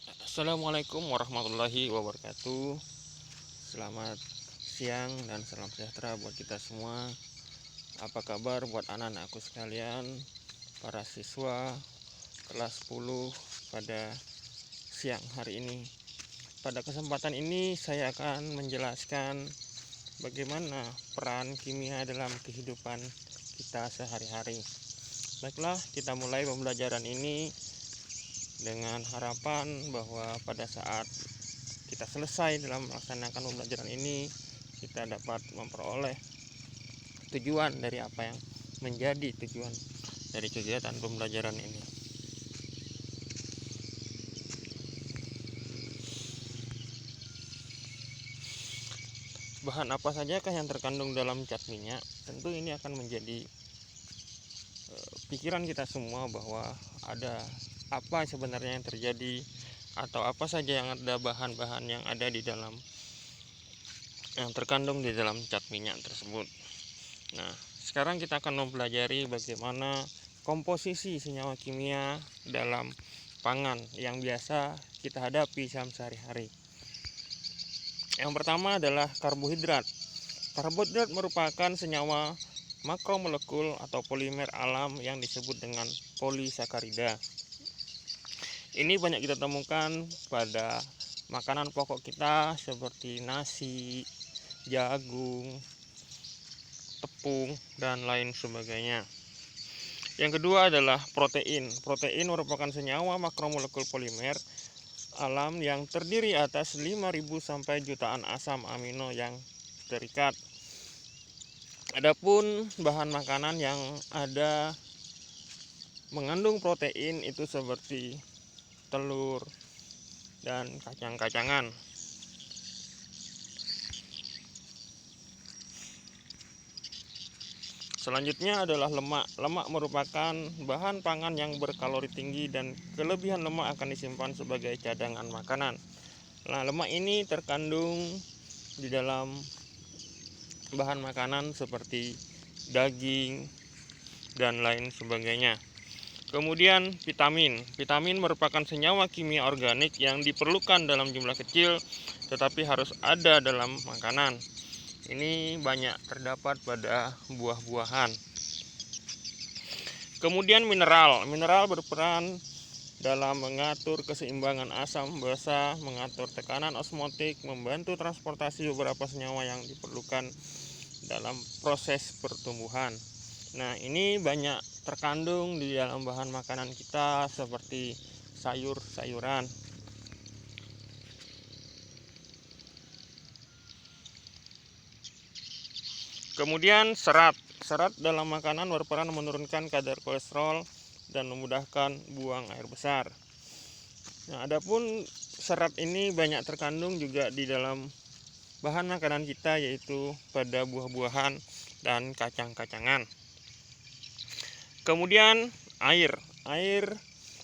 Assalamualaikum warahmatullahi wabarakatuh. Selamat siang dan salam sejahtera buat kita semua. Apa kabar buat anak-anakku sekalian, para siswa kelas 10 pada siang hari ini. Pada kesempatan ini saya akan menjelaskan bagaimana peran kimia dalam kehidupan kita sehari-hari. Baiklah, kita mulai pembelajaran ini dengan harapan bahwa pada saat kita selesai dalam melaksanakan pembelajaran ini, kita dapat memperoleh tujuan dari apa yang menjadi tujuan dari kegiatan pembelajaran ini. Bahan apa sajakah yang terkandung dalam cat minyak? Tentu ini akan menjadi pikiran kita semua bahwa ada apa sebenarnya yang terjadi, atau apa saja yang ada, bahan-bahan yang ada di dalam, yang terkandung di dalam cat minyak tersebut. Nah, sekarang kita akan mempelajari bagaimana komposisi senyawa kimia dalam pangan yang biasa kita hadapi sehari-hari. Yang pertama adalah karbohidrat. Karbohidrat merupakan senyawa makromolekul atau polimer alam yang disebut dengan polisakarida. Ini banyak kita temukan pada makanan pokok kita seperti nasi, jagung, tepung, dan lain sebagainya. Yang kedua adalah protein. Protein merupakan senyawa makromolekul polimer alam yang terdiri atas 5.000 sampai jutaan asam amino yang terikat. Adapun bahan makanan yang ada mengandung protein itu seperti telur dan kacang-kacangan. Selanjutnya adalah lemak. Lemak merupakan bahan pangan yang berkalori tinggi dan kelebihan lemak akan disimpan sebagai cadangan makanan. Nah, lemak ini terkandung di dalam bahan makanan seperti daging dan lain sebagainya. Kemudian vitamin. Vitamin merupakan senyawa kimia organik yang diperlukan dalam jumlah kecil tetapi harus ada dalam makanan. Ini banyak terdapat pada buah-buahan. Kemudian mineral. Mineral berperan dalam mengatur keseimbangan asam basa, mengatur tekanan osmotik, membantu transportasi beberapa senyawa yang diperlukan dalam proses pertumbuhan. Nah, ini banyak terkandung di dalam bahan makanan kita seperti sayur-sayuran. Kemudian serat. Serat dalam makanan berperan menurunkan kadar kolesterol dan memudahkan buang air besar. Nah, adapun serat ini banyak terkandung juga di dalam bahan makanan kita, yaitu pada buah-buahan dan kacang-kacangan. Kemudian air. Air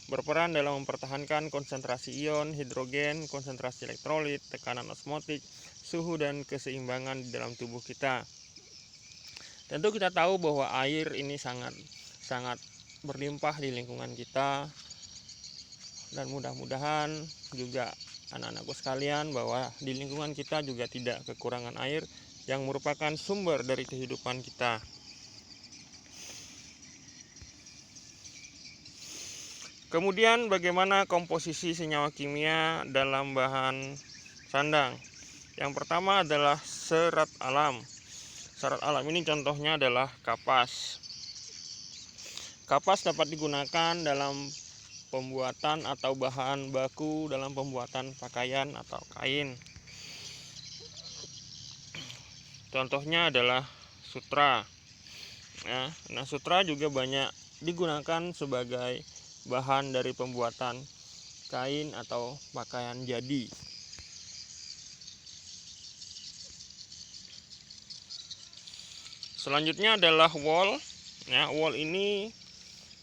berperan dalam mempertahankan konsentrasi ion, hidrogen, konsentrasi elektrolit, tekanan osmotik, suhu dan keseimbangan di dalam tubuh kita. Tentu kita tahu bahwa air ini sangat berlimpah di lingkungan kita, dan mudah-mudahan juga anak-anakku sekalian bahwa di lingkungan kita juga tidak kekurangan air yang merupakan sumber dari kehidupan kita. Kemudian bagaimana komposisi senyawa kimia dalam bahan sandang? Yang pertama adalah serat alam. Serat alam ini contohnya adalah kapas. Kapas dapat digunakan dalam pembuatan atau bahan baku dalam pembuatan pakaian atau kain. Contohnya adalah sutra. Nah, sutra juga banyak digunakan sebagai bahan dari pembuatan kain atau pakaian jadi. Selanjutnya adalah wol. Wol ini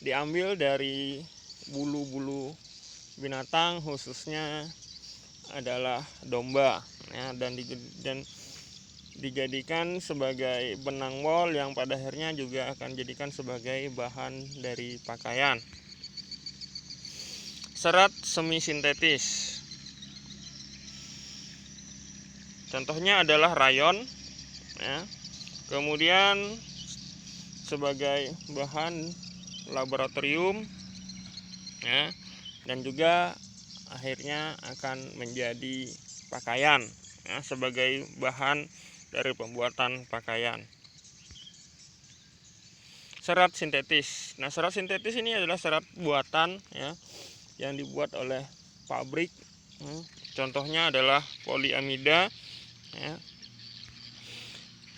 diambil dari bulu-bulu binatang, khususnya adalah domba, dan dijadikan sebagai benang wol yang pada akhirnya juga akan dijadikan sebagai bahan dari pakaian. serat semi sintetis. Contohnya adalah rayon, ya. Kemudian sebagai bahan laboratorium, ya, dan juga akhirnya akan menjadi pakaian, ya, sebagai bahan dari pembuatan pakaian. Serat sintetis. Nah, serat sintetis ini adalah serat buatan, ya, yang dibuat oleh pabrik. Contohnya adalah poliamida, ya,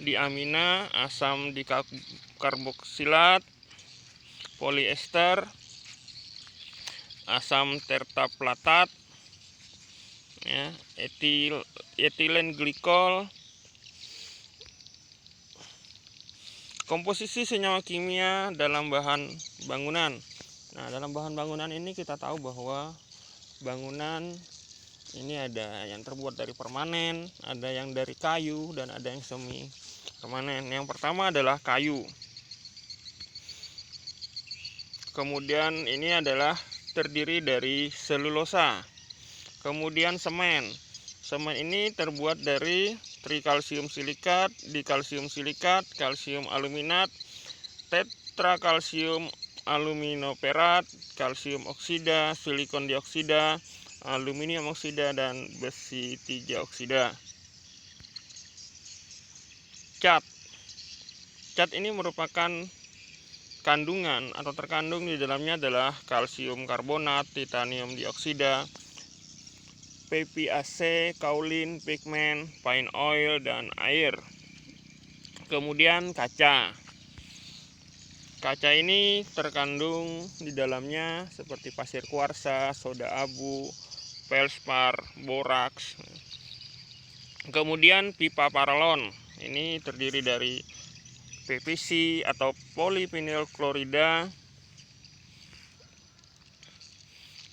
diamina, asam dikarboksilat, poliester, asam tertaplatat, ya, etilen glikol. Komposisi senyawa kimia dalam bahan bangunan. Nah, dalam bahan bangunan ini kita tahu bahwa bangunan ini ada yang terbuat dari permanen, ada yang dari kayu, dan ada yang semi permanen. Yang pertama adalah kayu. Kemudian ini adalah terdiri dari selulosa. Kemudian semen. Semen ini terbuat dari trikalsium silikat, dikalsium silikat, kalsium aluminat, tetrakalsium aluminoperat, kalsium oksida, silikon dioksida, aluminium oksida, dan besi 3 oksida. Cat. Cat ini merupakan kandungan atau terkandung di dalamnya adalah kalsium karbonat, titanium dioksida, PPAC, kaolin, pigmen, pine oil, dan air. Kemudian kaca. Kaca ini terkandung di dalamnya seperti pasir kuarsa, soda abu, felspar, boraks. Kemudian pipa paralon. Ini terdiri dari PVC atau polivinyl klorida.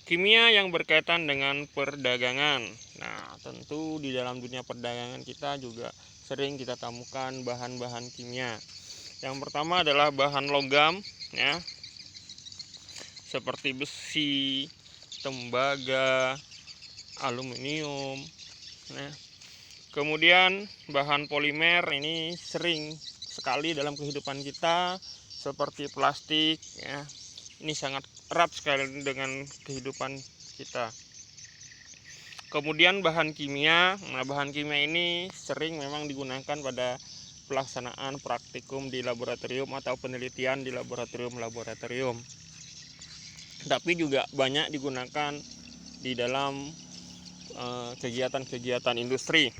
Kimia yang berkaitan dengan perdagangan. Nah, tentu di dalam dunia perdagangan kita juga sering kita temukan bahan-bahan kimia. Yang pertama adalah bahan logam, ya, seperti besi, tembaga, aluminium. Nah, kemudian bahan polimer ini sering sekali dalam kehidupan kita, seperti plastik, ya. Ini sangat erat sekali dengan kehidupan kita. Kemudian bahan kimia. Nah, bahan kimia ini sering memang digunakan pada pelaksanaan praktikum di laboratorium atau penelitian di laboratorium. Tapi juga banyak digunakan di dalam kegiatan-kegiatan industri.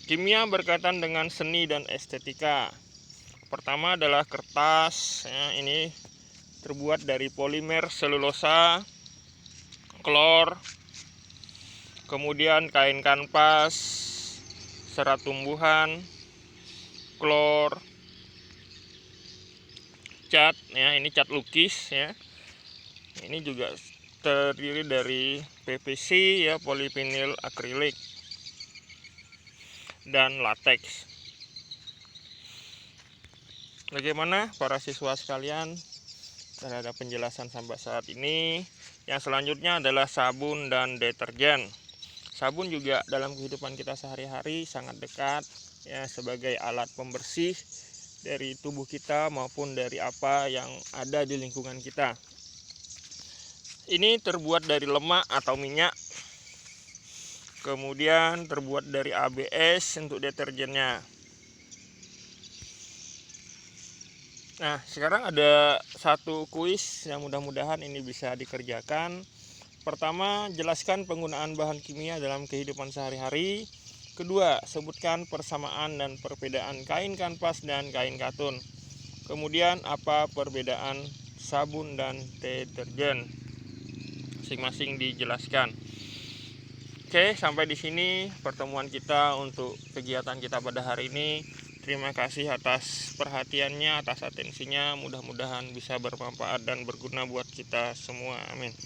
Kimia berkaitan dengan seni dan estetika. Pertama adalah kertas, ya, ini terbuat dari polimer selulosa, klor, kemudian kain kanvas, serat tumbuhan, klor, cat, ya, ini cat lukis, ya. Ini juga terdiri dari PVC, ya, polivinil akrilik, dan latex. Bagaimana para siswa sekalian terhadap penjelasan sampai saat ini? Yang selanjutnya adalah sabun dan deterjen. Sabun juga dalam kehidupan kita sehari-hari sangat dekat, ya, sebagai alat pembersih dari tubuh kita maupun dari apa yang ada di lingkungan kita. Ini terbuat dari lemak atau minyak. Kemudian terbuat dari ABS untuk deterjennya. Nah, sekarang ada satu kuis yang mudah-mudahan ini bisa dikerjakan. Pertama, jelaskan penggunaan bahan kimia dalam kehidupan sehari-hari. Kedua, sebutkan persamaan dan perbedaan kain kanvas dan kain katun. Kemudian, apa perbedaan sabun dan deterjen? Masing-masing dijelaskan. Oke, sampai di sini pertemuan kita untuk kegiatan kita pada hari ini. Terima kasih atas perhatiannya, atas atensinya. Mudah-mudahan bisa bermanfaat dan berguna buat kita semua. Amin.